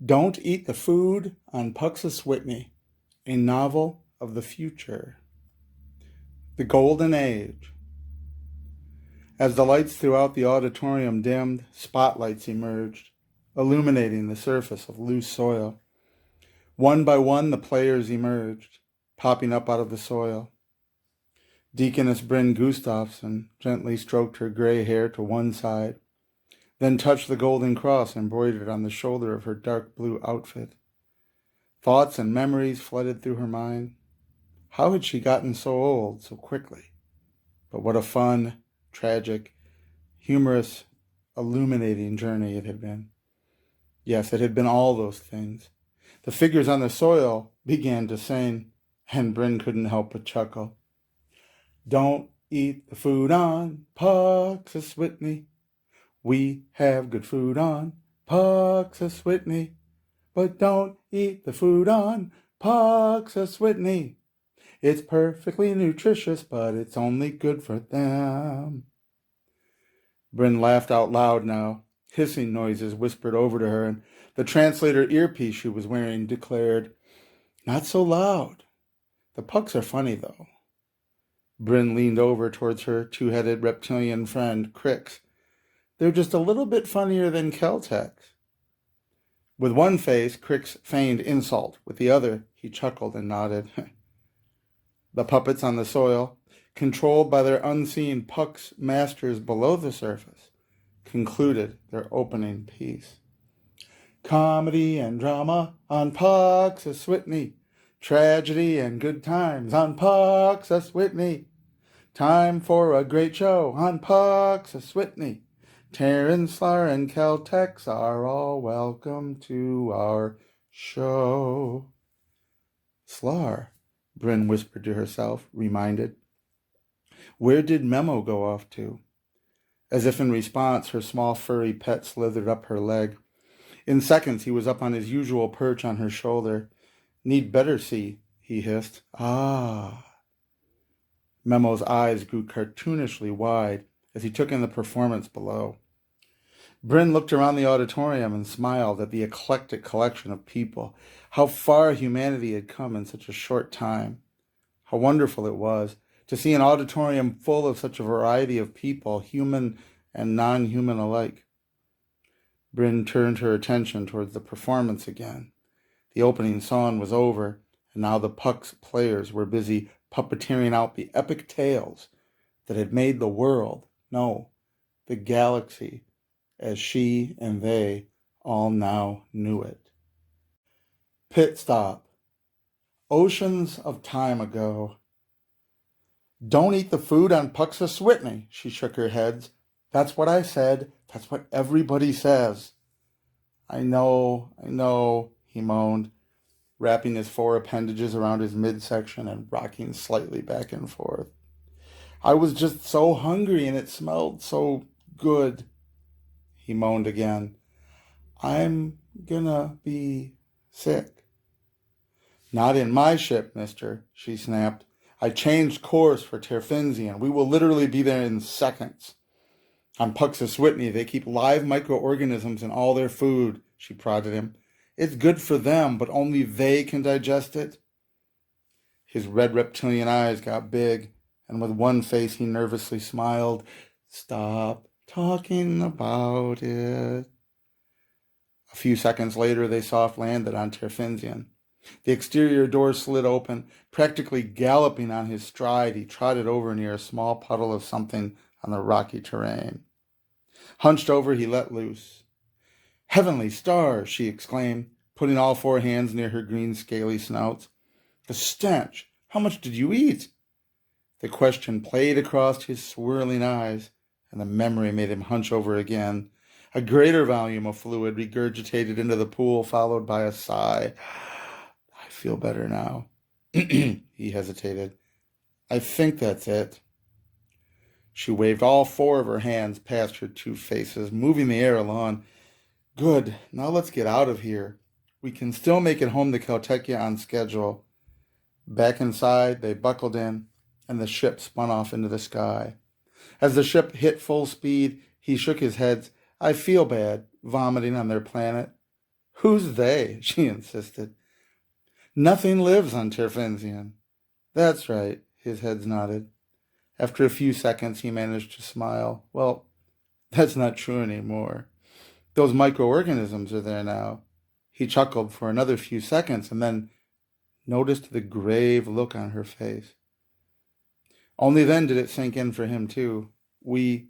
Don't Eat the Food on Puxaswitney, a novel of the future. The Golden Age. As the lights throughout the auditorium dimmed, spotlights emerged, illuminating the surface of loose soil. One by one, the players emerged, popping up out of the soil. Deaconess Bryn Gustafson gently stroked her gray hair to one side, then touched the golden cross embroidered on the shoulder of her dark blue outfit. Thoughts and memories flooded through her mind. How had she gotten so old so quickly? But what a fun, tragic, humorous, illuminating journey it had been. Yes, it had been all those things. The figures on the soil began to sing, and Bryn couldn't help but chuckle. Don't eat the food on Puxaswitney. We have good food on Puxaswitney. But don't eat the food on Puxaswitney. It's perfectly nutritious, but it's only good for them. Bryn laughed out loud now. Hissing noises whispered over to her, and the translator earpiece she was wearing declared, "Not so loud. The Pucks are funny, though." Bryn leaned over towards her two-headed reptilian friend, Crix. "They're just a little bit funnier than Keltecs." With one face, Crix feigned insult. With the other, he chuckled and nodded. The puppets on the soil, controlled by their unseen Pucks masters below the surface, concluded their opening piece. Comedy and drama on Puxaswitney. Tragedy and good times on Puxaswitney. Time for a great show on Puxaswitney. Terrence, Slar, and Keltecs are all welcome to our show. Slar, Bryn whispered to herself, reminded. Where did Memo go off to? As if in response, her small furry pet slithered up her leg. In seconds, he was up on his usual perch on her shoulder. Need better see, he hissed. Ah. Memo's eyes grew cartoonishly wide as he took in the performance below. Bryn looked around the auditorium and smiled at the eclectic collection of people. How far humanity had come in such a short time. How wonderful it was to see an auditorium full of such a variety of people, human and non-human alike. Bryn turned her attention towards the performance again. The opening song was over, and now the Pucks players were busy puppeteering out the epic tales that had made the world, no, the galaxy, as she and they all now knew it. Pit stop. Oceans of time ago. Don't eat the food on Puxaswitney, she shook her head. That's what I said. That's what everybody says. I know, he moaned, wrapping his four appendages around his midsection and rocking slightly back and forth. I was just so hungry and it smelled so good, he moaned again. I'm gonna be sick. Not in my ship, mister, she snapped. I changed course for Terfinzian. We will literally be there in seconds. On Puxaswitney, they keep live microorganisms in all their food, she prodded him. It's good for them, but only they can digest it. His red reptilian eyes got big, and with one face he nervously smiled. Stop talking about it. A few seconds later, they soft landed on Terfinzian. The exterior door slid open. Practically galloping on his stride, he trotted over near a small puddle of something on the rocky terrain. Hunched over, he let loose. Heavenly stars, she exclaimed, putting all four hands near her green scaly snouts. The stench! How much did you eat? The question played across his swirling eyes, and the memory made him hunch over again. A greater volume of fluid regurgitated into the pool, followed by a sigh. I feel better now. He hesitated. I think that's it. She waved all four of her hands past her two faces, moving the air along. Good. Now let's get out of here. We can still make it home to Caltechia on schedule. Back inside, they buckled in, and the ship spun off into the sky. As the ship hit full speed, he shook his head. I feel bad, vomiting on their planet. Who's they? She insisted. Nothing lives on Terfensian. That's right, his head nodded. After a few seconds, he managed to smile. Well, that's not true anymore. Those microorganisms are there now. He chuckled for another few seconds and then noticed the grave look on her face. Only then did it sink in for him, too. We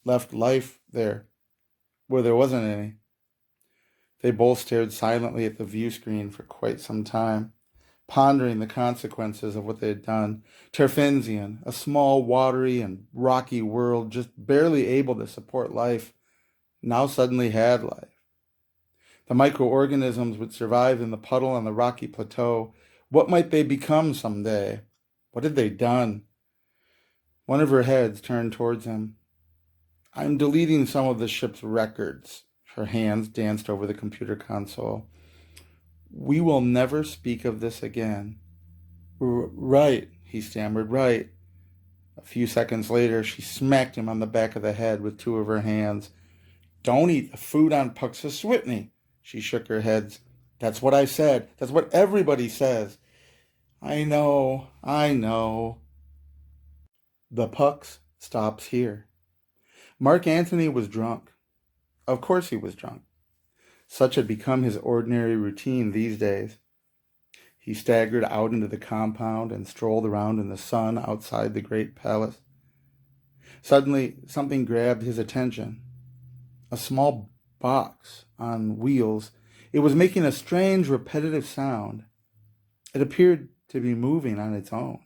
left life there, where there wasn't any. They both stared silently at the view screen for quite some time, pondering the consequences of what they had done. Terfensian, a small, watery, and rocky world just barely able to support life, now suddenly had life. The microorganisms would survive in the puddle on the rocky plateau. What might they become someday? What had they done? One of her heads turned towards him. I'm deleting some of the ship's records. Her hands danced over the computer console. We will never speak of this again. Right, he stammered, right. A few seconds later, she smacked him on the back of the head with two of her hands. Don't eat the food on Puxaswitney. She shook her head. That's what I said. That's what everybody says. I know. The Pux stops here. Mark Antony was drunk. Of course he was drunk. Such had become his ordinary routine these days. He staggered out into the compound and strolled around in the sun outside the great palace. Suddenly, something grabbed his attention. A small box on wheels. It was making a strange, repetitive sound. It appeared to be moving on its own.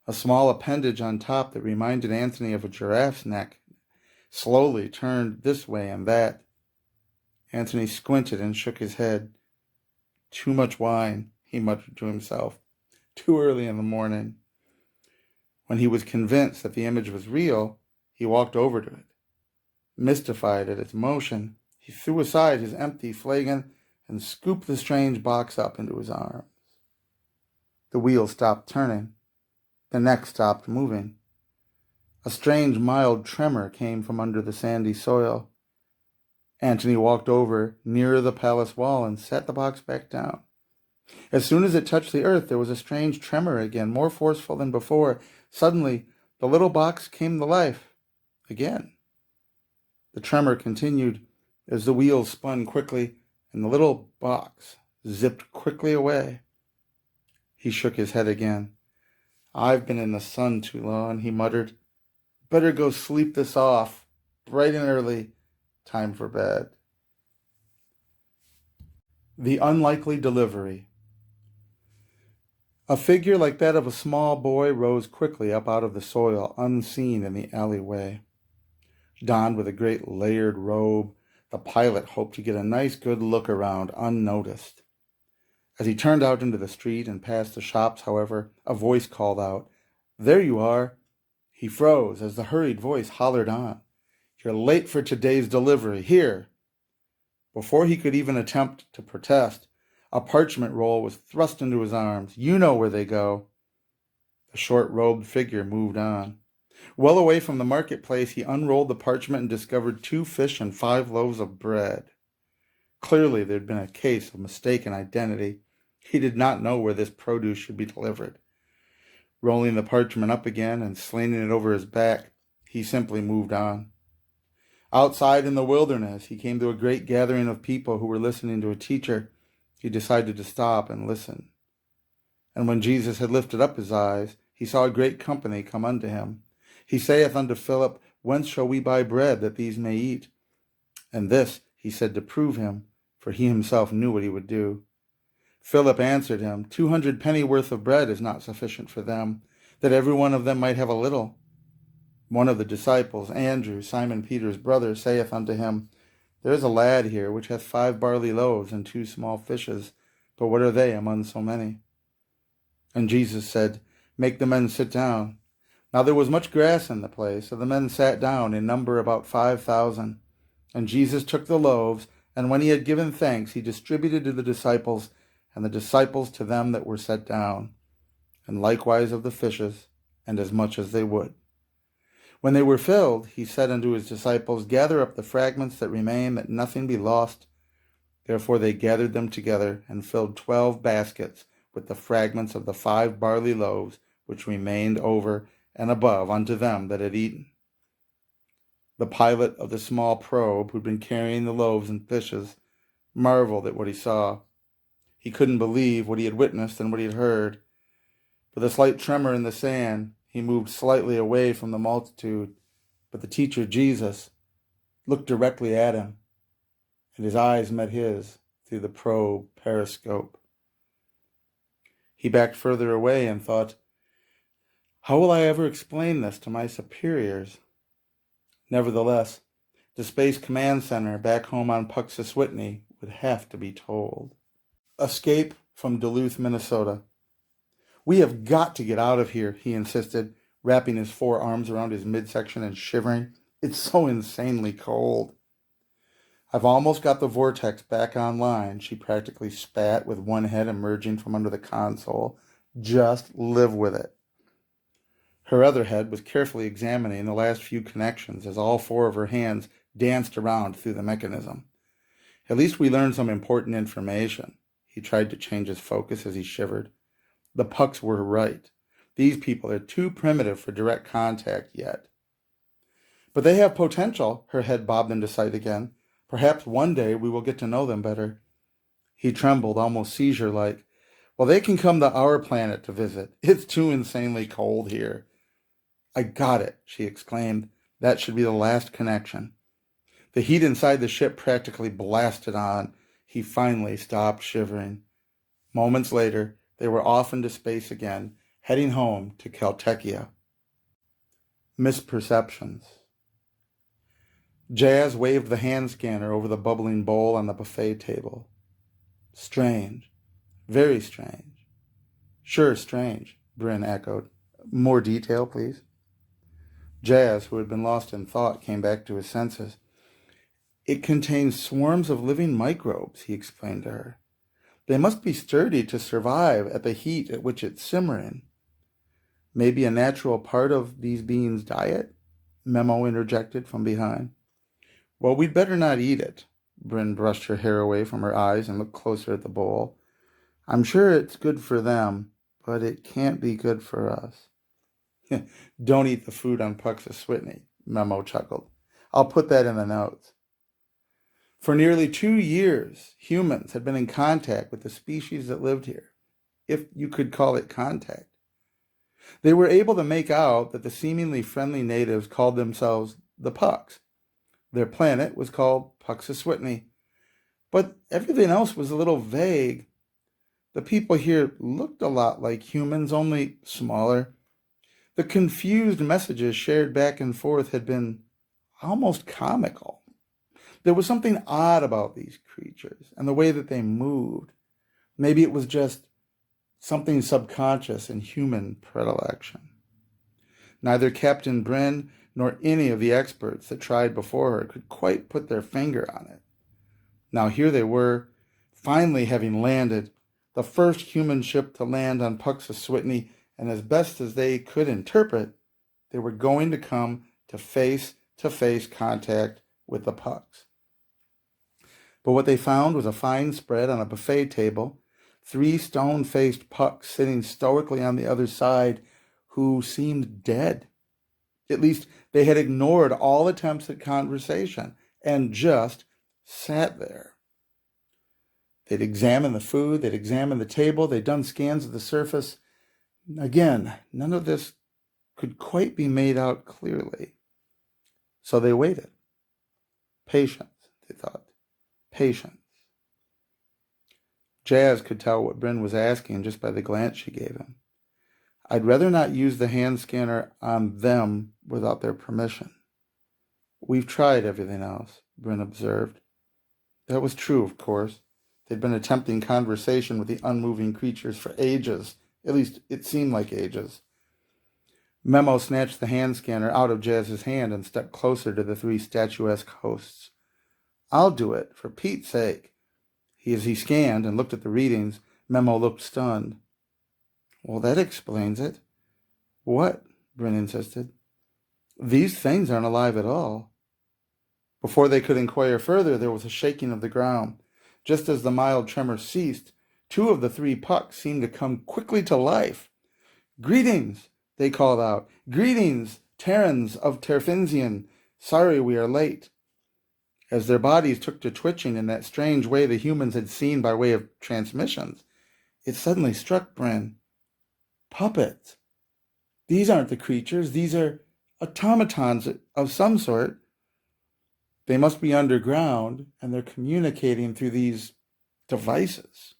A small appendage on top that reminded Anthony of a giraffe's neck slowly turned this way and that. Anthony squinted and shook his head. Too much wine, he muttered to himself. Too early in the morning. When he was convinced that the image was real, he walked over to it. Mystified at its motion, he threw aside his empty flagon and scooped the strange box up into his arms. The wheel stopped turning. The neck stopped moving. A strange, mild tremor came from under the sandy soil. Antony walked over nearer the palace wall and set the box back down. As soon as it touched the earth, there was a strange tremor again, more forceful than before. Suddenly, the little box came to life again. The tremor continued as the wheels spun quickly and the little box zipped quickly away. He shook his head again. I've been in the sun too long, he muttered. Better go sleep this off, bright and early. Time for bed. The unlikely delivery. A figure like that of a small boy rose quickly up out of the soil, unseen in the alleyway. Donned with a great layered robe, the pilot hoped to get a nice good look around unnoticed. As he turned out into the street and past the shops, however, a voice called out, There you are. He froze as the hurried voice hollered on. You're late for today's delivery. Here. Before he could even attempt to protest, a parchment roll was thrust into his arms. You know where they go. The short-robed figure moved on. Well away from the marketplace, he unrolled the parchment and discovered 2 fish and 5 loaves of bread. Clearly, there had been a case of mistaken identity. He did not know where this produce should be delivered. Rolling the parchment up again and slinging it over his back, he simply moved on. Outside in the wilderness, he came to a great gathering of people who were listening to a teacher. He decided to stop and listen. And when Jesus had lifted up his eyes, he saw a great company come unto him. He saith unto Philip, Whence shall we buy bread that these may eat? And this he said to prove him, for he himself knew what he would do. Philip answered him, 200 pennyworth of bread is not sufficient for them, that every one of them might have a little. One of the disciples, Andrew, Simon Peter's brother, saith unto him, There is a lad here which hath 5 barley loaves and 2 small fishes, but what are they among so many? And Jesus said, Make the men sit down. Now there was much grass in the place, so the men sat down, in number about 5,000. And Jesus took the loaves, and when he had given thanks, he distributed to the disciples, and the disciples to them that were set down, and likewise of the fishes, and as much as they would. When they were filled, he said unto his disciples, Gather up the fragments that remain, that nothing be lost, Therefore they gathered them together and filled 12 baskets with the fragments of the 5 barley loaves which remained over and above unto them that had eaten. The pilot of the small probe, who'd been carrying the loaves and fishes, marveled at what he saw. He couldn't believe what he had witnessed and what he had heard. With a slight tremor in the sand, he moved slightly away from the multitude, but the teacher, Jesus, looked directly at him, and his eyes met his through the probe periscope. He backed further away and thought, how will I ever explain this to my superiors? Nevertheless, the Space Command Center back home on Puxaswitney would have to be told. Escape from Duluth, Minnesota. We have got to get out of here, he insisted, wrapping his 4 arms around his midsection and shivering. It's so insanely cold. I've almost got the vortex back online, she practically spat with one head emerging from under the console. Just live with it. Her other head was carefully examining the last few connections as all 4 of her hands danced around through the mechanism. At least we learned some important information. He tried to change his focus as he shivered. The Pucks were right. These people are too primitive for direct contact yet. But they have potential, her head bobbed into sight again. Perhaps one day we will get to know them better. He trembled, almost seizure-like. Well, they can come to our planet to visit. It's too insanely cold here. I got it, she exclaimed. That should be the last connection. The heat inside the ship practically blasted on. He finally stopped shivering. Moments later, they were off into space again, heading home to Caltechia. Misperceptions. Jazz waved the hand scanner over the bubbling bowl on the buffet table. Strange. Very strange. Sure, strange, Bryn echoed. More detail, please. Jazz, who had been lost in thought, came back to his senses. It contains swarms of living microbes, he explained to her. They must be sturdy to survive at the heat at which it's simmering. Maybe a natural part of these beings' diet? Memo interjected from behind. Well, we'd better not eat it. Bryn brushed her hair away from her eyes and looked closer at the bowl. I'm sure it's good for them, but it can't be good for us. Don't eat the food on Puxaswitney, Memo chuckled. I'll put that in the notes. For nearly 2 years, humans had been in contact with the species that lived here, if you could call it contact. They were able to make out that the seemingly friendly natives called themselves the Pucks. Their planet was called Puxaswitney, but everything else was a little vague. The people here looked a lot like humans, only smaller. The confused messages shared back and forth had been almost comical. There was something odd about these creatures and the way that they moved. Maybe it was just something subconscious in human predilection. Neither Captain Bryn nor any of the experts that tried before her could quite put their finger on it. Now here they were, finally having landed, the first human ship to land on Puxaswitney, and as best as they could interpret, they were going to come to face-to-face contact with the Pucks. But what they found was a fine spread on a buffet table, 3 stone-faced Pucks sitting stoically on the other side who seemed dead. At least they had ignored all attempts at conversation and just sat there. They'd examined the food, they'd examined the table, they'd done scans of the surface. Again, none of this could quite be made out clearly. So they waited. Patience, they thought. Patience. Jazz could tell what Bryn was asking just by the glance she gave him. I'd rather not use the hand scanner on them without their permission. We've tried everything else, Bryn observed. That was true, of course. They'd been attempting conversation with the unmoving creatures for ages. At least it seemed like ages. Memo snatched the hand scanner out of Jazz's hand and stepped closer to the 3 statuesque hosts. I'll do it, for Pete's sake. As he scanned and looked at the readings, Memo looked stunned. Well, that explains it. What? Bryn insisted. These things aren't alive at all. Before they could inquire further, there was a shaking of the ground. Just as the mild tremor ceased, two of the three pucks seemed to come quickly to life. "Greetings," they called out. "Greetings, Terrans of Terfinzian. Sorry we are late." As their bodies took to twitching in that strange way the humans had seen by way of transmissions, it suddenly struck Bryn. Puppets. These aren't the creatures. These are automatons of some sort. They must be underground, and they're communicating through these devices.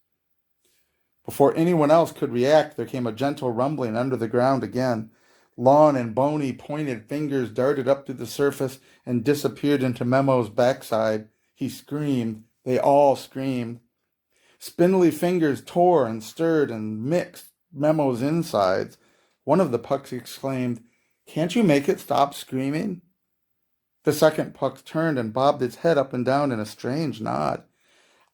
Before anyone else could react, there came a gentle rumbling under the ground again. Long and bony pointed fingers darted up to the surface and disappeared into Memo's backside. He screamed. They all screamed. Spindly fingers tore and stirred and mixed Memo's insides. One of the pucks exclaimed, "Can't you make it stop screaming?" The second puck turned and bobbed its head up and down in a strange nod.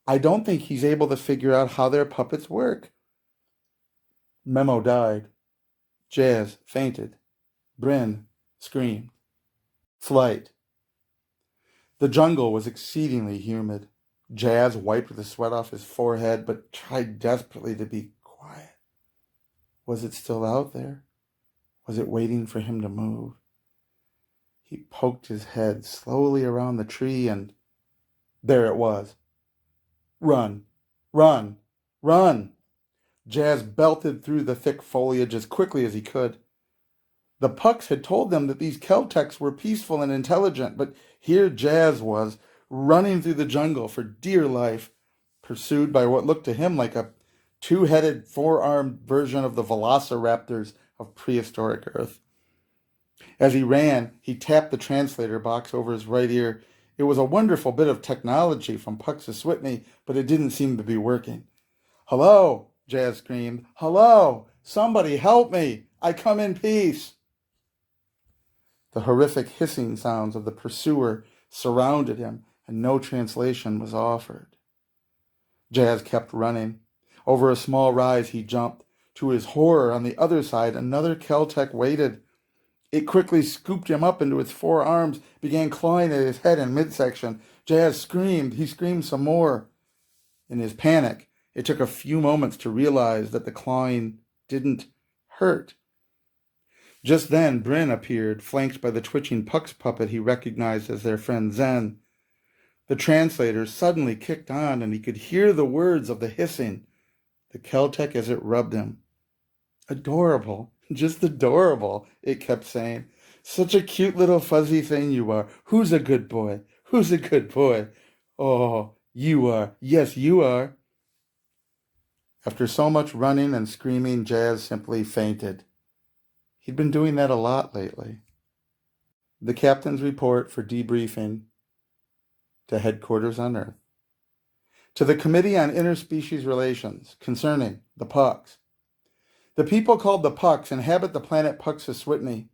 "I don't think he's able to figure out how their puppets work." Memo died. Jazz fainted. Bryn screamed. Flight. The jungle was exceedingly humid. Jazz wiped the sweat off his forehead, but tried desperately to be quiet. Was it still out there? Was it waiting for him to move? He poked his head slowly around the tree, and there it was. "Run! Run! Run!" Jazz belted through the thick foliage as quickly as he could. The pucks had told them that these Kelteks were peaceful and intelligent, but here Jazz was, running through the jungle for dear life, pursued by what looked to him like a two-headed, four-armed version of the velociraptors of prehistoric Earth. As he ran, he tapped the translator box over his right ear. It was a wonderful bit of technology from Puxaswitney, but it didn't seem to be working. "Hello," Jazz screamed. "Hello! Somebody help me! I come in peace!" The horrific hissing sounds of the pursuer surrounded him, and no translation was offered. Jazz kept running. Over a small rise he jumped. To his horror, on the other side, another Keltek waited. It quickly scooped him up into its four arms, began clawing at his head in midsection. Jazz screamed. He screamed some more. In his panic, it took a few moments to realize that the clawing didn't hurt. Just then, Bryn appeared, flanked by the twitching Puck's puppet he recognized as their friend Zen. The translator suddenly kicked on, and he could hear the words of the hissing, the Keltek as it rubbed him. "Adorable, just adorable," it kept saying. "Such a cute little fuzzy thing you are. Who's a good boy? Who's a good boy? Oh, you are. Yes, you are." After so much running and screaming, Jazz simply fainted. He'd been doing that a lot lately. The captain's report for debriefing to headquarters on Earth. To the Committee on Interspecies Relations concerning the Pucks. The people called the Pucks inhabit the planet Puxaswitney.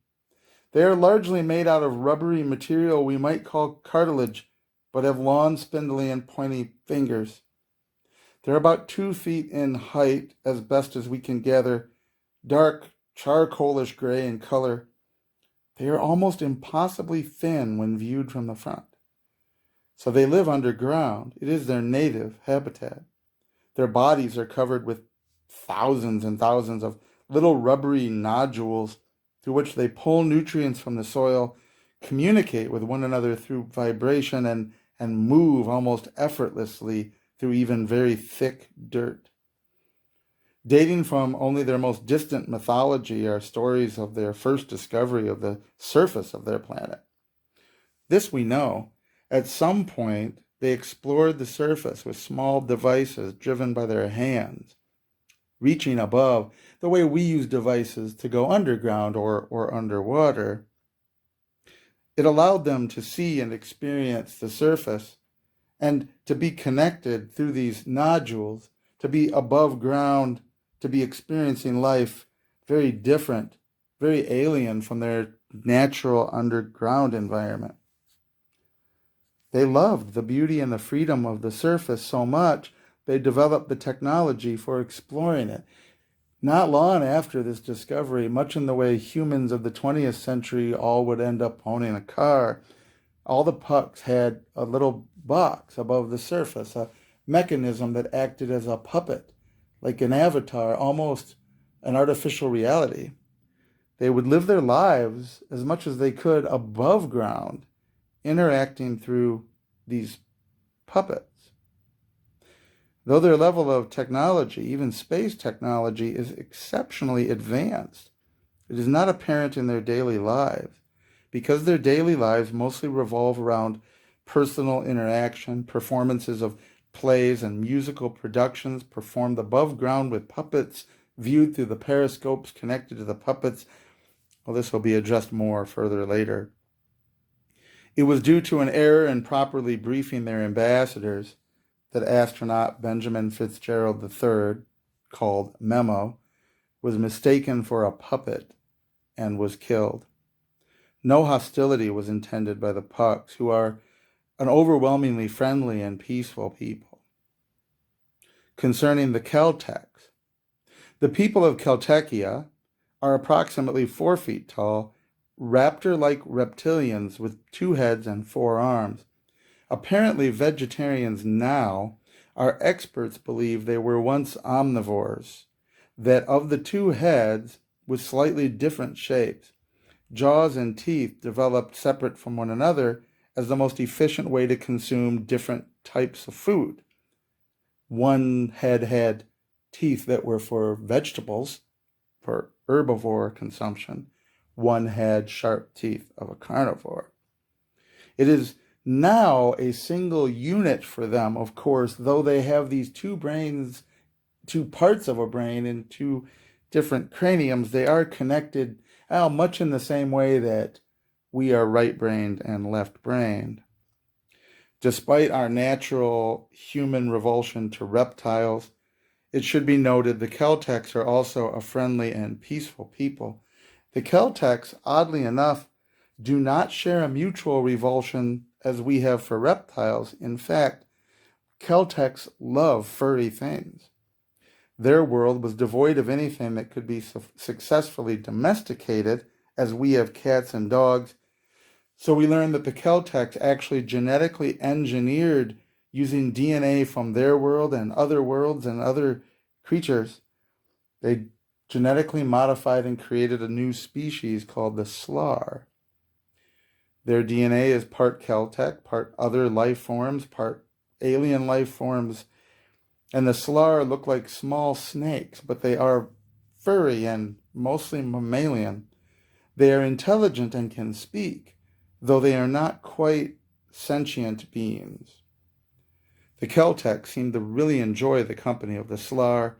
They are largely made out of rubbery material we might call cartilage, but have long, spindly, and pointy fingers. They're about 2 feet in height, as best as we can gather, dark, charcoalish gray in color. They are almost impossibly thin when viewed from the front. So they live underground. It is their native habitat. Their bodies are covered with thousands and thousands of little rubbery nodules through which they pull nutrients from the soil, communicate with one another through vibration, and move almost effortlessly through even very thick dirt. Dating from only their most distant mythology are stories of their first discovery of the surface of their planet. This we know. At some point, they explored the surface with small devices driven by their hands, reaching above the way we use devices to go underground or underwater. It allowed them to see and experience the surface and to be connected through these nodules, to be above ground, to be experiencing life very different, very alien from their natural underground environment. They loved the beauty and the freedom of the surface so much, they developed the technology for exploring it. Not long after this discovery, much in the way humans of the 20th century all would end up owning a car, all the Pucks had a little box above the surface, a mechanism that acted as a puppet, like an avatar, almost an artificial reality. They would live their lives as much as they could above ground, interacting through these puppets. Though their level of technology, even space technology, is exceptionally advanced, it is not apparent in their daily lives, because their daily lives mostly revolve around personal interaction, performances of plays and musical productions performed above ground with puppets viewed through the periscopes connected to the puppets. Well, this will be addressed more further later. It was due to an error in properly briefing their ambassadors that astronaut Benjamin Fitzgerald III, called Memo, was mistaken for a puppet and was killed. No hostility was intended by the Pucks, who are an overwhelmingly friendly and peaceful people. Concerning the Celtecs, the people of Celtecia are approximately 4 feet tall, raptor-like reptilians with 2 heads and 4 arms. Apparently vegetarians now, our experts believe they were once omnivores, that of the 2 heads with slightly different shapes, jaws and teeth developed separate from one another as the most efficient way to consume different types of food. One head had teeth that were for vegetables, for herbivore consumption. One had sharp teeth of a carnivore. It is now a single unit for them, of course, though they have these 2 brains, 2 parts of a brain in 2 different craniums. They are connected much in the same way that we are right-brained and left-brained. Despite our natural human revulsion to reptiles, it should be noted the Celtecs are also a friendly and peaceful people. The Celtecs, oddly enough, do not share a mutual revulsion as we have for reptiles. In fact, Celtecs love furry things. Their world was devoid of anything that could be successfully domesticated, as we have cats and dogs. So we learned that the Celtecs actually genetically engineered, using DNA from their world and other worlds and other creatures. They genetically modified and created a new species called the Slar. Their DNA is part Celtec, part other life forms, part alien life forms. And the Slar look like small snakes, but they are furry and mostly mammalian. They are intelligent and can speak, though they are not quite sentient beings. The Celtecs seem to really enjoy the company of the Slar,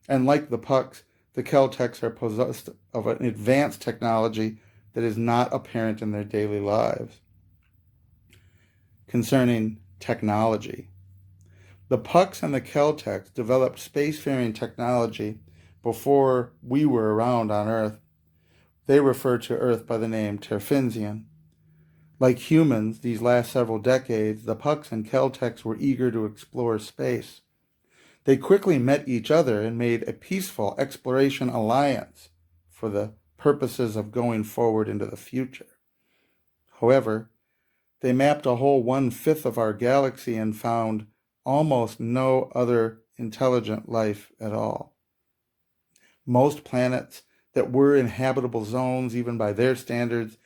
and like the Pucks, the Celtecs are possessed of an advanced technology that is not apparent in their daily lives. Concerning technology, the Pucks and the Celtecs developed spacefaring technology before we were around on Earth. They refer to Earth by the name Terfinsian. Like humans, these last several decades, the Pucks and Celtecs were eager to explore space. They quickly met each other and made a peaceful exploration alliance for the purposes of going forward into the future. However, they mapped a whole 1/5 of our galaxy and found almost no other intelligent life at all. Most planets that were inhabitable zones, even by their standards,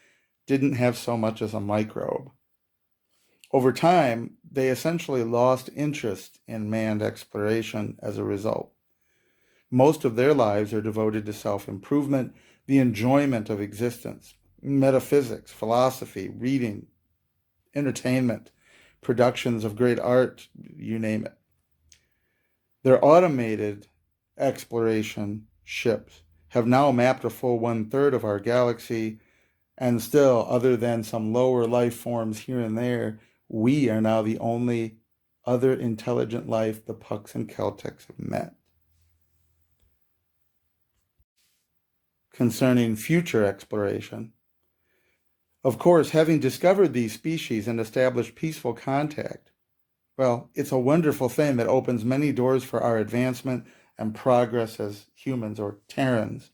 didn't have so much as a microbe. Over time, they essentially lost interest in manned exploration as a result. Most of their lives are devoted to self-improvement, the enjoyment of existence, metaphysics, philosophy, reading, entertainment, productions of great art, you name it. Their automated exploration ships have now mapped a full 1/3 of our galaxy, and still, other than some lower life forms here and there, we are now the only other intelligent life the Pucks and Celtecs have met. Concerning future exploration, of course, having discovered these species and established peaceful contact, well, it's a wonderful thing that opens many doors for our advancement and progress as humans or Terrans.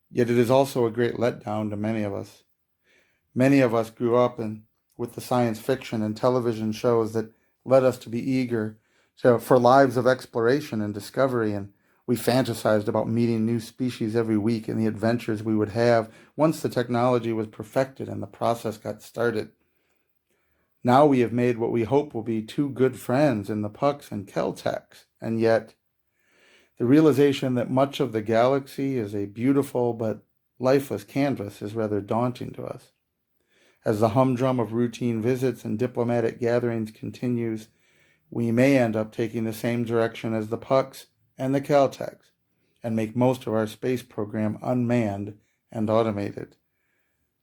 Yet it is also a great letdown to many of us. Many of us grew up with the science fiction and television shows that led us to be eager So for lives of exploration and discovery, and we fantasized about meeting new species every week and the adventures we would have once the technology was perfected and the process got started. Now we have made what we hope will be two good friends in the Pucks and Keltecs, and yet the realization that much of the galaxy is a beautiful but lifeless canvas is rather daunting to us. As the humdrum of routine visits and diplomatic gatherings continues, we may end up taking the same direction as the Pucks and the Caltex and make most of our space program unmanned and automated.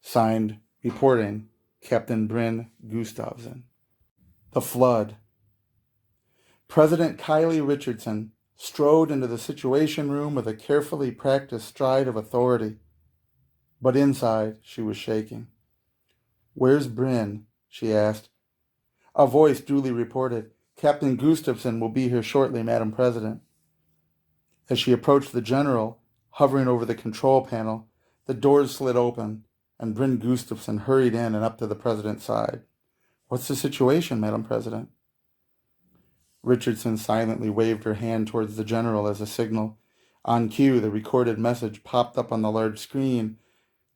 Signed, reporting, Captain Bryn Gustafsson. The Flood. President Kylie Richardson strode into the Situation Room with a carefully practiced stride of authority. But inside, she was shaking. "Where's Bryn?" she asked. A voice duly reported, "Captain Gustafsson will be here shortly, Madam President." As she approached the general, hovering over the control panel, the doors slid open, and Bryn Gustafsson hurried in and up to the president's side. "What's the situation, Madam President?" Richardson silently waved her hand towards the general as a signal. On cue, the recorded message popped up on the large screen.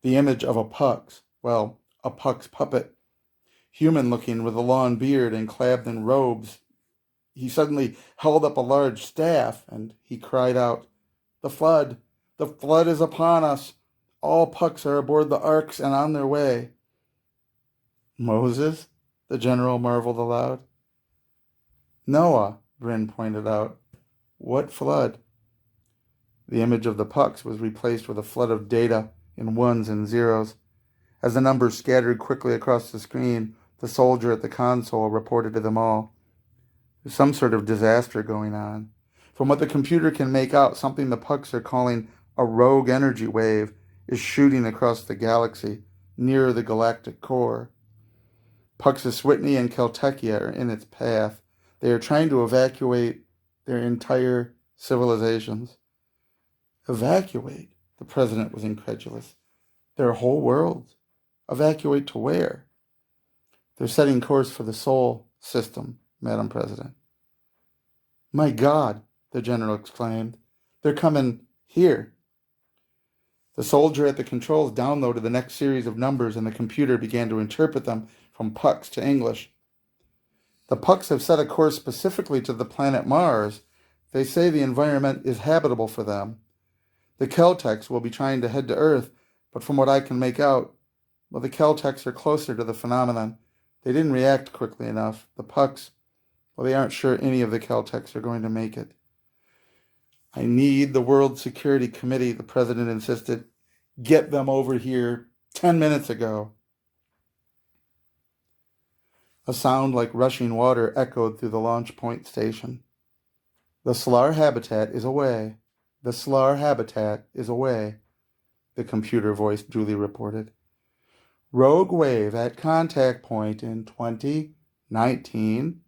The image of a Puck's puppet, human-looking with a long beard and clad in robes. He suddenly held up a large staff, and he cried out, "The flood! The flood is upon us! All Pucks are aboard the arks and on their way." "Moses?" the general marveled aloud. "Noah," Bryn pointed out. "What flood?" The image of the Pucks was replaced with a flood of data in ones and zeros. As the numbers scattered quickly across the screen, the soldier at the console reported to them all. "There's some sort of disaster going on. From what the computer can make out, something the Pucks are calling a rogue energy wave is shooting across the galaxy, near the galactic core. Puxaswitney and Keltekia are in its path. They are trying to evacuate their entire civilizations." "Evacuate?" The president was incredulous. "Their whole worlds? Evacuate to where?" "They're setting course for the Sol system, Madam President." "My God," the general exclaimed. "They're coming here." The soldier at the controls downloaded the next series of numbers, and the computer began to interpret them from Pucks to English. "The Pucks have set a course specifically to the planet Mars. They say the environment is habitable for them. The Keltecs will be trying to head to Earth, but from what I can make out, the Keltecs are closer to the phenomenon. They didn't react quickly enough. The Pucks, they aren't sure any of the Keltecs are going to make it." "I need the World Security Committee," the president insisted. "Get them over here 10 minutes ago." A sound like rushing water echoed through the launch point station. "The Solar Habitat is away. The Solar Habitat is away," the computer voice duly reported. "Rogue wave at contact point in 2019.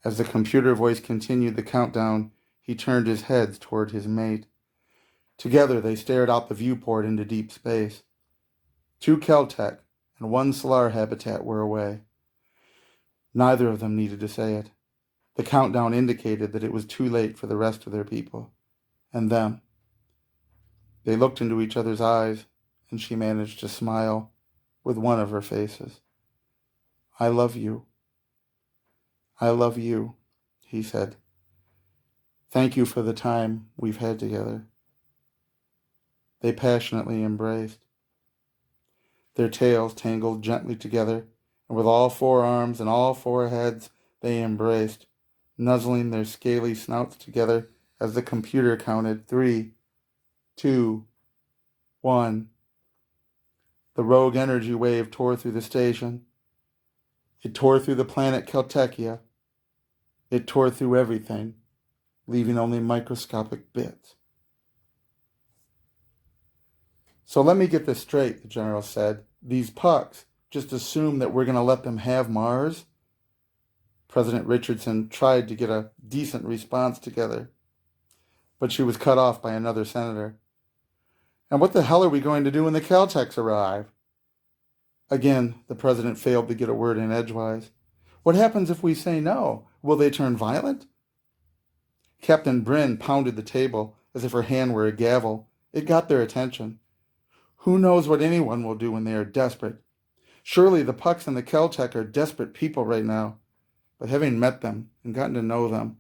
As the computer voice continued the countdown, he turned his head toward his mate. Together they stared out the viewport into deep space. 2 Keltec and 1 Solar Habitat were away. Neither of them needed to say it. The countdown indicated that it was too late for the rest of their people and them. They looked into each other's eyes, and she managed to smile with one of her faces. "I love you. I love you," he said. "Thank you for the time we've had together." They passionately embraced. Their tails tangled gently together, and with all 4 arms and all 4 heads, they embraced, nuzzling their scaly snouts together as the computer counted 3, 2, 1. The rogue energy wave tore through the station. It tore through the planet Keltekia. It tore through everything, leaving only microscopic bits. "So let me get this straight," the general said. "These Pucks just assume that we're going to let them have Mars?" President Richardson tried to get a decent response together, but she was cut off by another senator. "And what the hell are we going to do when the Caltecs arrive?" Again, the president failed to get a word in edgewise. What happens if we say no? Will they turn violent? Captain Bryn pounded the table as if her hand were a gavel. It got their attention. Who knows what anyone will do when they are desperate? Surely the Pucks and the Keltec are desperate people right now. But having met them and gotten to know them,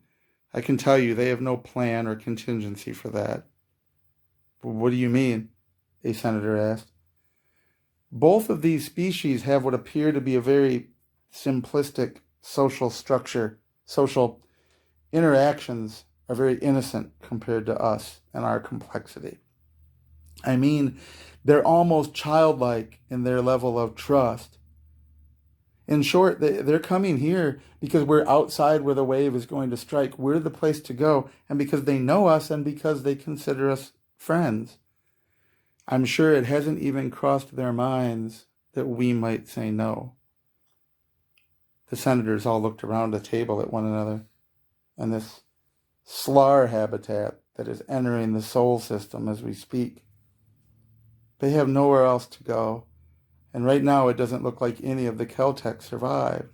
I can tell you they have no plan or contingency for that. What do you mean? A senator asked. Both of these species have what appear to be a very simplistic social structure. Social interactions are very innocent compared to us and our complexity. I mean, they're almost childlike in their level of trust. In short, they're coming here because we're outside where the wave is going to strike. We're the place to go, and because they know us and because they consider us friends. I'm sure it hasn't even crossed their minds that we might say no. The senators all looked around the table at one another, and this Slar habitat that is entering the soul system as we speak. They have nowhere else to go, and right now it doesn't look like any of the Keltec survived.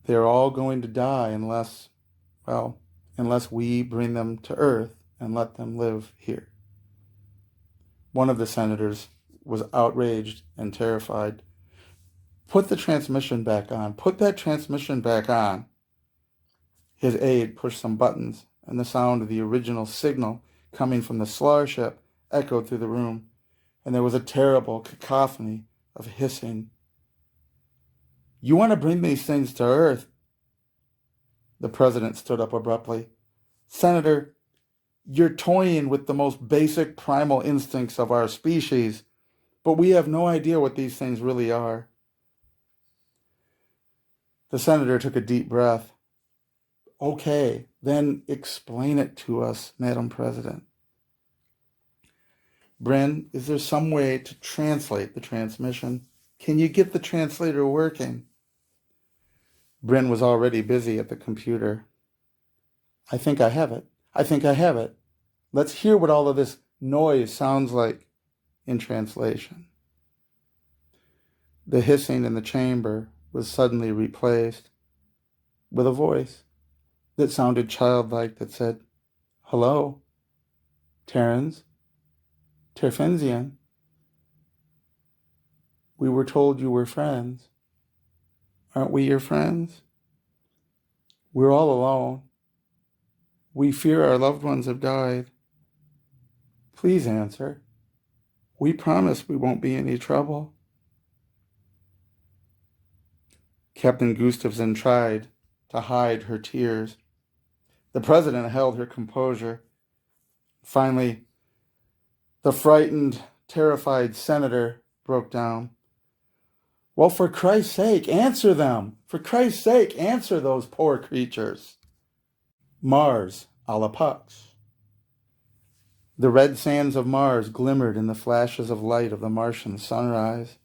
They're all going to die unless we bring them to Earth and let them live here. One of the senators was outraged and terrified. Put the transmission back on. Put that transmission back on. His aide pushed some buttons, and the sound of the original signal coming from the Slar ship echoed through the room, and there was a terrible cacophony of hissing. You want to bring these things to Earth? The president stood up abruptly. Senator, you're toying with the most basic primal instincts of our species, but we have no idea what these things really are. The senator took a deep breath. Okay, then explain it to us, Madam President. Bryn, is there some way to translate the transmission? Can you get the translator working? Bryn was already busy at the computer. I think I have it. Let's hear what all of this noise sounds like in translation. The hissing in the chamber was suddenly replaced with a voice that sounded childlike that said, Hello, Terrans, Terfensian. We were told you were friends. Aren't we your friends? We're all alone. We fear our loved ones have died. Please answer. We promise we won't be any trouble. Captain Gustafson tried to hide her tears. The president held her composure. Finally, the frightened, terrified senator broke down. Well, for Christ's sake, answer them. For Christ's sake, answer those poor creatures. Mars a la Pucks. The red sands of Mars glimmered in the flashes of light of the Martian sunrise.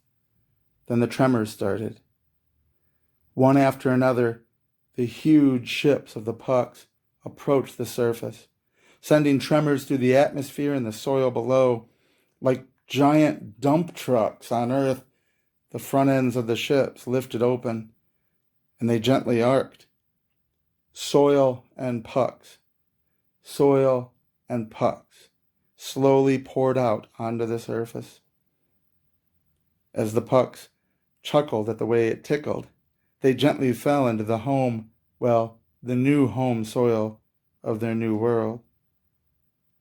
Then the tremors started. One after another, the huge ships of the Pucks approached the surface, sending tremors through the atmosphere and the soil below. Like giant dump trucks on Earth, the front ends of the ships lifted open, and they gently arced. Soil and Pucks slowly poured out onto the surface. As the Pucks chuckled at the way it tickled, they gently fell into the new home soil of their new world.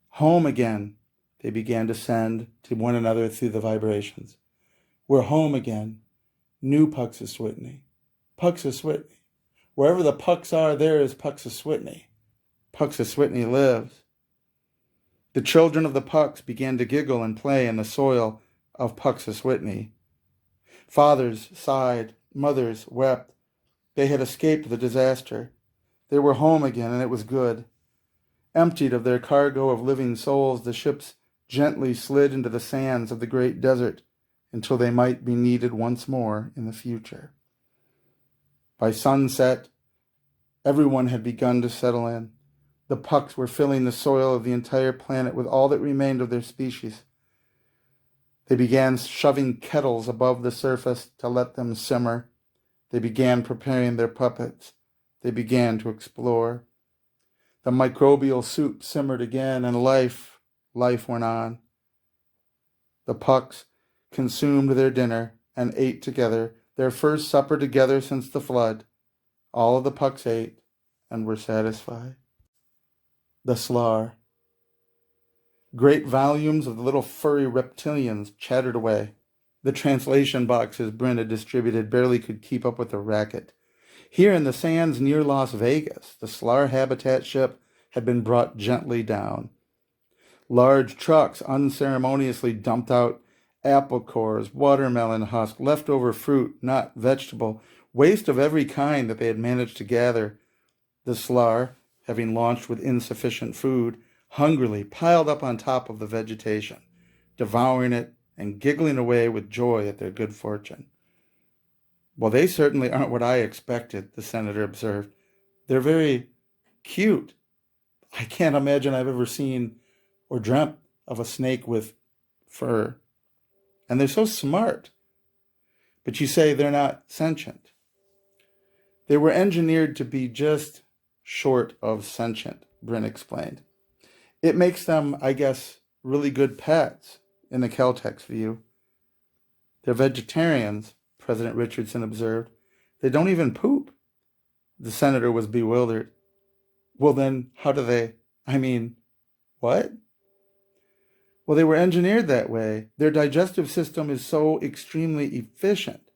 Home again, they began to send to one another through the vibrations. We're home again. New Puxaswitney. Puxaswitney. Wherever the Pucks are, there is Puxaswitney. Puxaswitney lives. The children of the Pucks began to giggle and play in the soil of Puxaswitney. Fathers sighed, mothers wept. They had escaped the disaster. They were home again, and it was good. Emptied of their cargo of living souls, the ships gently slid into the sands of the great desert until they might be needed once more in the future. By sunset, everyone had begun to settle in. The Pucks were filling the soil of the entire planet with all that remained of their species. They began shoving kettles above the surface to let them simmer. They began preparing their puppets. They began to explore. The microbial soup simmered again, and life went on. The Pucks consumed their dinner and ate together, their first supper together since the flood. All of the Pucks ate and were satisfied. The Slar. Great volumes of the little furry reptilians chattered away. The translation boxes Bryn had distributed barely could keep up with the racket. Here in the sands near Las Vegas, the Slar habitat ship had been brought gently down. Large trucks unceremoniously dumped out apple cores, watermelon husk, leftover fruit, nut, vegetable, waste of every kind that they had managed to gather. The Slar, having launched with insufficient food, hungrily piled up on top of the vegetation, devouring it and giggling away with joy at their good fortune. "Well, they certainly aren't what I expected," the senator observed. "They're very cute. I can't imagine I've ever seen or dreamt of a snake with fur. And they're so smart. But you say they're not sentient." "They were engineered to be just short of sentient," Bryn explained. "It makes them, I guess, really good pets, in the Caltech's view." "They're vegetarians," President Richardson observed. "They don't even poop." The senator was bewildered. "Well then, how do they... what?" "Well, they were engineered that way. Their digestive system is so extremely efficient.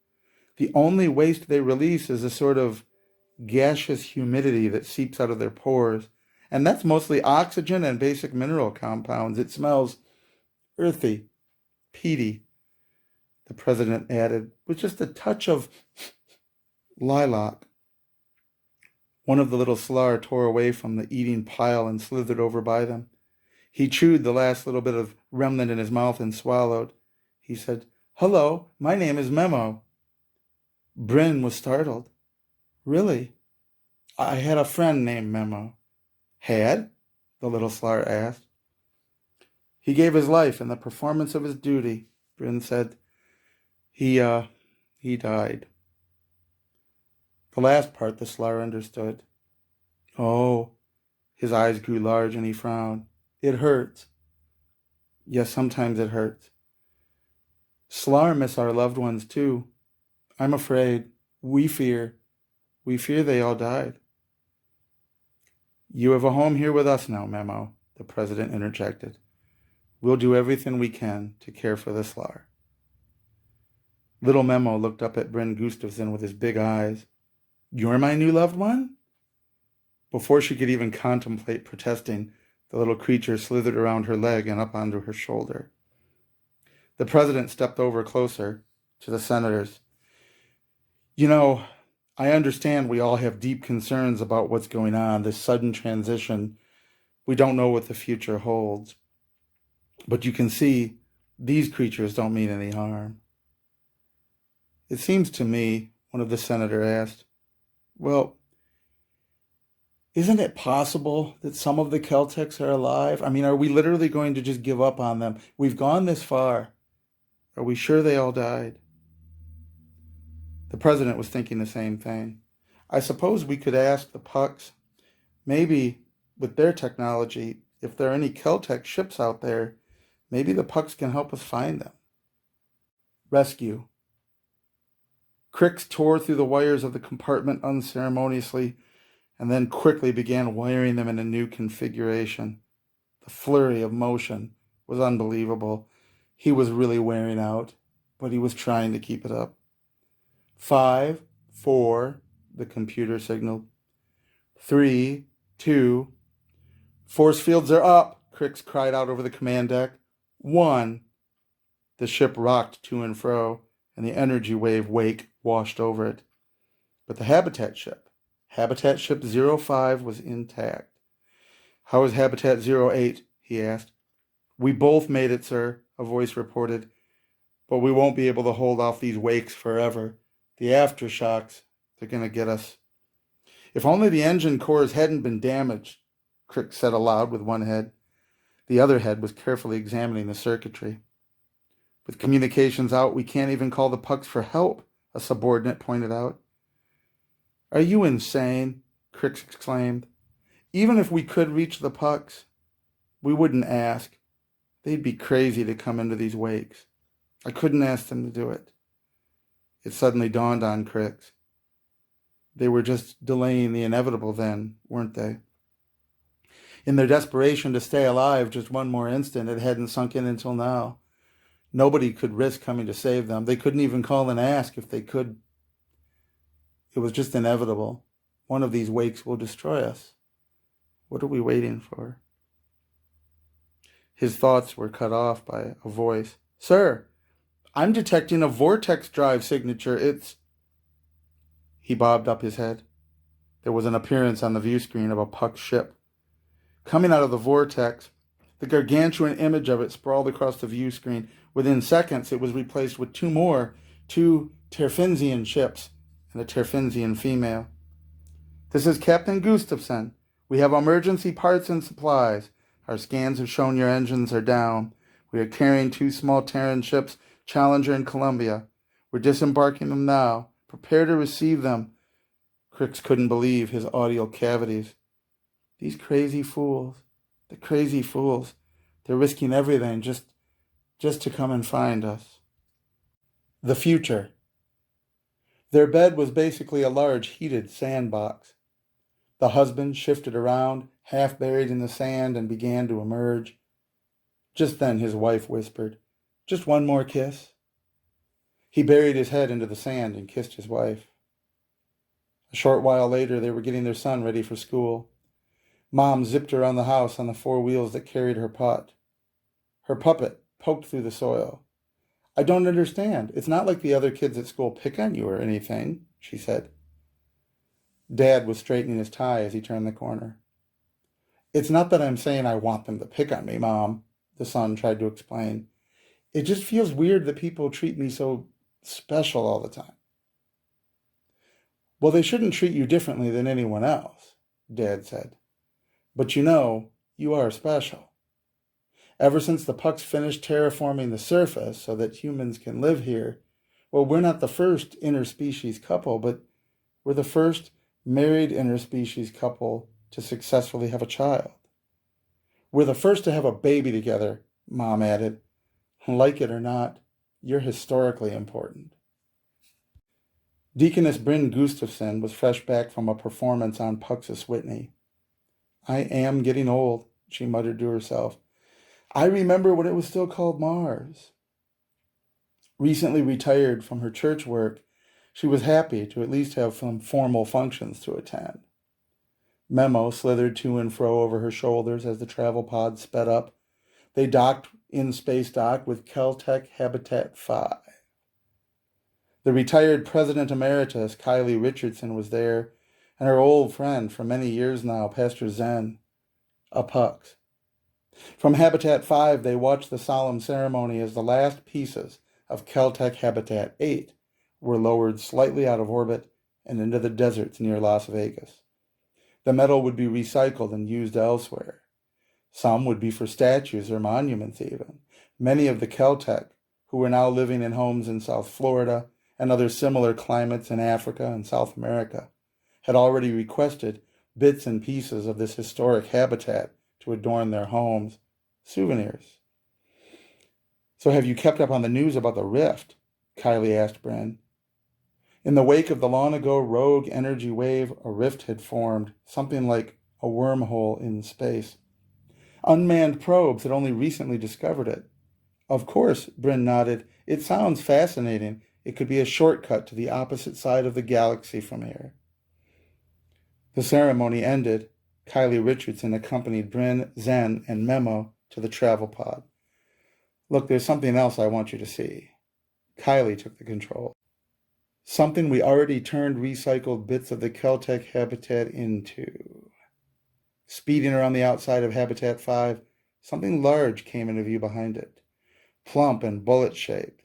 The only waste they release is a sort of gaseous humidity that seeps out of their pores. And that's mostly oxygen and basic mineral compounds. It smells earthy, peaty," the president added, with just a touch of lilac. One of the little Slar tore away from the eating pile and slithered over by them. He chewed the last little bit of remnant in his mouth and swallowed. He said, "Hello, my name is Memo." Bryn was startled. "Really? I had a friend named Memo." "Had?" the little Slar asked. "He gave his life in the performance of his duty," Bryn said. He died." The last part the Slar understood. "Oh." His eyes grew large and he frowned. "It hurts." "Yes, sometimes it hurts." "Slar miss our loved ones too. I'm afraid. We fear they all died." "You have a home here with us now, Memo," the president interjected. "We'll do everything we can to care for the Slar." Little Memo looked up at Bryn Gustafson with his big eyes. "You're my new loved one?" Before she could even contemplate protesting, the little creature slithered around her leg and up onto her shoulder. The president stepped over closer to the senators. "You know, I understand we all have deep concerns about what's going on, this sudden transition. We don't know what the future holds. But you can see, these creatures don't mean any harm." "It seems to me," one of the senators asked, "well, isn't it possible that some of the Caltechs are alive? Are we literally going to just give up on them? We've gone this far. Are we sure they all died?" The president was thinking the same thing. "I suppose we could ask the Pucks, maybe with their technology, if there are any Caltech ships out there, maybe the Pucks can help us find them." Rescue. Cricks tore through the wires of the compartment unceremoniously and then quickly began wiring them in a new configuration. The flurry of motion was unbelievable. He was really wearing out, but he was trying to keep it up. 5, 4, the computer signaled. 3, 2. "Force fields are up," Cricks cried out over the command deck. 1. The ship rocked to and fro, and the energy wave wake washed over it. But the Habitat Ship 05, was intact. "How is Habitat 08? He asked. "We both made it, sir," a voice reported. "But we won't be able to hold off these wakes forever. The aftershocks, they're going to get us." "If only the engine cores hadn't been damaged," Crick said aloud with one head. The other head was carefully examining the circuitry. "With communications out, we can't even call the Pucks for help," a subordinate pointed out. Are you insane? Crix exclaimed. Even if we could reach the pucks, we wouldn't ask. They'd be crazy to come into these wakes. I couldn't ask them to do it. It suddenly dawned on Crix. They were just delaying the inevitable then, weren't they? In their desperation to stay alive just one more instant, it hadn't sunk in until now. Nobody could risk coming to save them. They couldn't even call and ask if they could. It was just inevitable. One of these wakes will destroy us. What are we waiting for? His thoughts were cut off by a voice. Sir, I'm detecting a vortex drive signature. It's... He bobbed up his head. There was an appearance on the view screen of a puck ship. Coming out of the vortex, the gargantuan image of it sprawled across the view screen. Within seconds, it was replaced with two Terfinsian ships and a Terfinsian female. This is Captain Gustafson. We have emergency parts and supplies. Our scans have shown your engines are down. We are carrying 2 small Terran ships, Challenger and Columbia. We're disembarking them now. Prepare to receive them. Crix couldn't believe his audio cavities. These crazy fools, the crazy fools, they're risking everything just to come and find us. The future. Their bed was basically a large heated sandbox. The husband shifted around, half buried in the sand, and began to emerge. Just then his wife whispered, "Just one more kiss." He buried his head into the sand and kissed his wife. A short while later, they were getting their son ready for school. Mom zipped around the house on the 4 wheels that carried her pot. Her puppet poked through the soil. "I don't understand. It's not like the other kids at school pick on you or anything," she said. Dad was straightening his tie as he turned the corner. "It's not that I'm saying I want them to pick on me, Mom," the son tried to explain. "It just feels weird that people treat me so special all the time." "Well, they shouldn't treat you differently than anyone else," Dad said. "But you are special. Ever since the pucks finished terraforming the surface so that humans can live here, well, we're not the first interspecies couple, but we're the first married interspecies couple to successfully have a child. We're the first to have a baby together," Mom added. "Like it or not, you're historically important." Deaconess Bryn Gustafson was fresh back from a performance on Puxaswitney. "I am getting old," she muttered to herself. "I remember when it was still called Mars." Recently retired from her church work, she was happy to at least have some formal functions to attend. Memo slithered to and fro over her shoulders as the travel pod sped up. They docked in Space Dock with Caltech Habitat 5. The retired President Emeritus, Kylie Richardson, was there, and her old friend for many years now, Pastor Zen, a Pux. From Habitat 5, they watched the solemn ceremony as the last pieces of Caltech Habitat 8 were lowered slightly out of orbit and into the deserts near Las Vegas. The metal would be recycled and used elsewhere. Some would be for statues or monuments even. Many of the Caltech, who were now living in homes in South Florida and other similar climates in Africa and South America, had already requested bits and pieces of this historic habitat to adorn their homes, souvenirs. "So have you kept up on the news about the rift?" Kylie asked Bryn. In the wake of the long-ago rogue energy wave, a rift had formed, something like a wormhole in space. Unmanned probes had only recently discovered it. "Of course," Bryn nodded. "It sounds fascinating. It could be a shortcut to the opposite side of the galaxy from here." The ceremony ended. Kylie Richardson accompanied Bryn, Zen, and Memo to the travel pod. "Look, there's something else I want you to see." Kylie took the control. "Something we already turned recycled bits of the Caltech habitat into." Speeding around the outside of Habitat 5, something large came into view behind it, plump and bullet-shaped,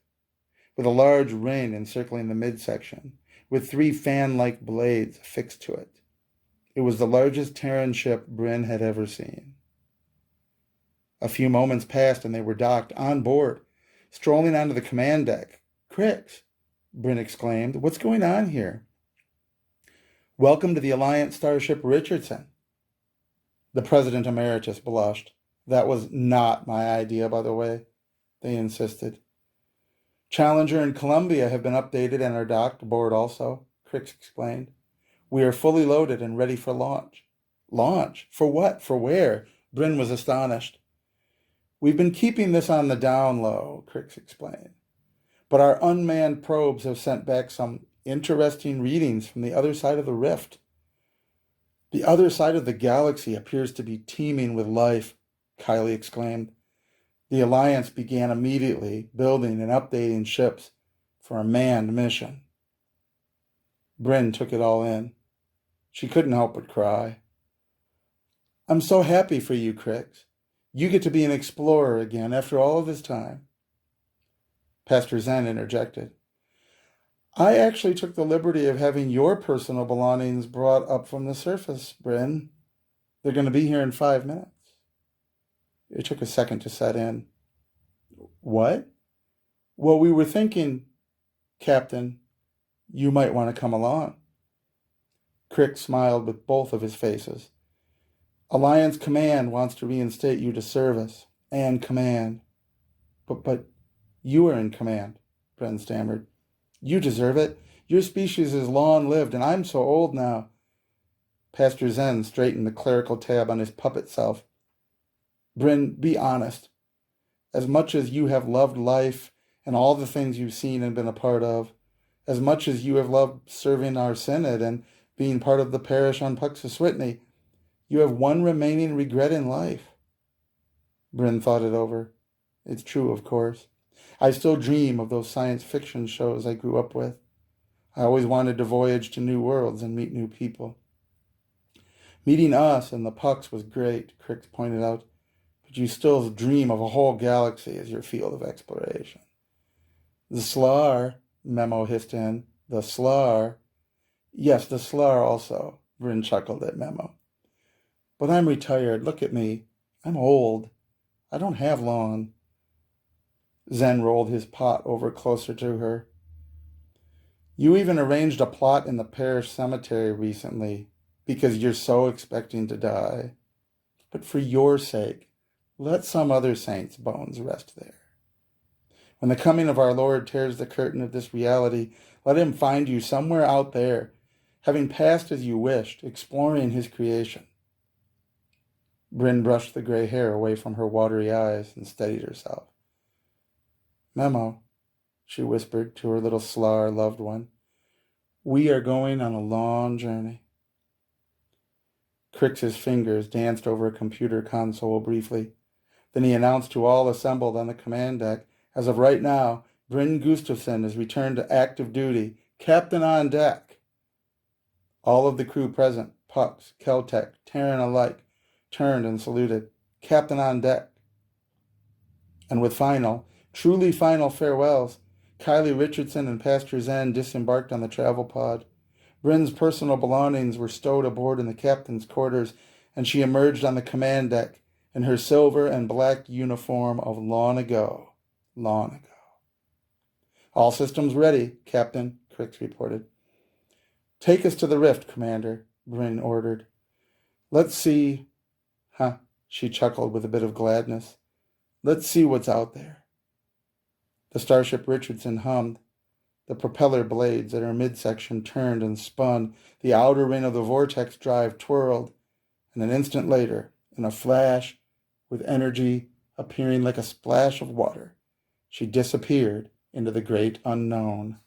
with a large ring encircling the midsection, with 3 fan-like blades affixed to it. It was the largest Terran ship Bryn had ever seen. A few moments passed and they were docked, on board, strolling onto the command deck. "Crix," Bryn exclaimed, "what's going on here?" Welcome to the Alliance Starship Richardson. The President Emeritus blushed. That was not my idea, by the way, they insisted. Challenger and Columbia have been updated and are docked aboard also, Crix explained. We are fully loaded and ready for launch. Launch? For what? For where? Bryn was astonished. We've been keeping this on the down low, Crix explained. But our unmanned probes have sent back some interesting readings from the other side of the rift. The other side of the galaxy appears to be teeming with life, Kylie exclaimed. The Alliance began immediately building and updating ships for a manned mission. Bryn took it all in. She couldn't help but cry. I'm so happy for you, Crix. You get to be an explorer again after all of this time. Pastor Zen interjected. I actually took the liberty of having your personal belongings brought up from the surface, Bryn. They're going to be here in 5 minutes. It took a second to set in. What? Well, we were thinking, Captain, you might want to come along. Crick smiled with both of his faces. Alliance Command wants to reinstate you to service and command. But you are in command, Bryn stammered. You deserve it. Your species is long-lived, and I'm so old now. Pastor Zen straightened the clerical tab on his puppet self. Bryn, be honest. As much as you have loved life and all the things you've seen and been a part of, as much as you have loved serving our synod and being part of the parish on Puxaswitney, you have one remaining regret in life. Bryn thought it over. It's true, of course. I still dream of those science fiction shows I grew up with. I always wanted to voyage to new worlds and meet new people. Meeting us and the Pux was great, Crix pointed out, but you still dream of a whole galaxy as your field of exploration. The Slar, Memo hissed in. The Slar. Yes, the Slar also, Bryn chuckled at Memo. But I'm retired. Look at me. I'm old. I don't have long. Zen rolled his pot over closer to her. You even arranged a plot in the parish cemetery recently because you're so expecting to die. But for your sake, let some other saint's bones rest there. When the coming of our Lord tears the curtain of this reality, let him find you somewhere out there, having passed as you wished, exploring his creation. Bryn brushed the gray hair away from her watery eyes and steadied herself. Memo, she whispered to her little Slar loved one, we are going on a long journey. Crix's fingers danced over a computer console briefly. Then he announced to all assembled on the command deck, as of right now, Bryn Gustafson is returned to active duty, captain on deck. All of the crew present, Pux, Keltec, Terran alike, turned and saluted, captain on deck. And with truly final farewells, Kylie Richardson and Pastor Zen disembarked on the travel pod. Bryn's personal belongings were stowed aboard in the captain's quarters, and she emerged on the command deck in her silver and black uniform of long ago. All systems ready, Captain, Crix reported. Take us to the rift, Commander, Bryn ordered. Let's see. She chuckled with a bit of gladness. Let's see what's out there. The Starship Richardson hummed. The propeller blades at her midsection turned and spun. The outer ring of the vortex drive twirled. And an instant later, in a flash, with energy appearing like a splash of water, she disappeared into the great unknown.